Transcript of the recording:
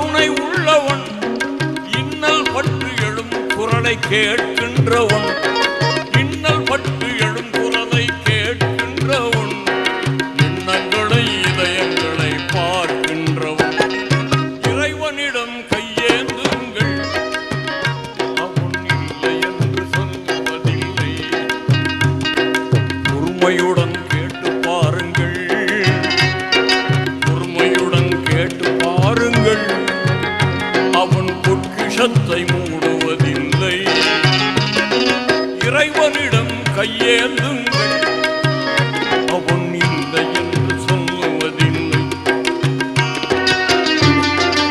கருணை உள்ளவன், இன்னல் பட்டு எழும் குரலை கேட்கின்றவன், இன்னல் பட்டு எழும் குரலை கேட்கின்றவன், எண்ணங்களை இதயங்களை பார்க்கின்றவன். இறைவனிடம் கையேந்துங்கள், அவன் இல்லை என்று சொல்வதில்லை. பொறுமையுடன் கேட்டு பாருங்கள், பொறுமையுடன் கேட்டு பாருங்கள், அவன் பொற்கிஷத்தை மூடுவதில்லை. இறைவனிடம் கையேந்து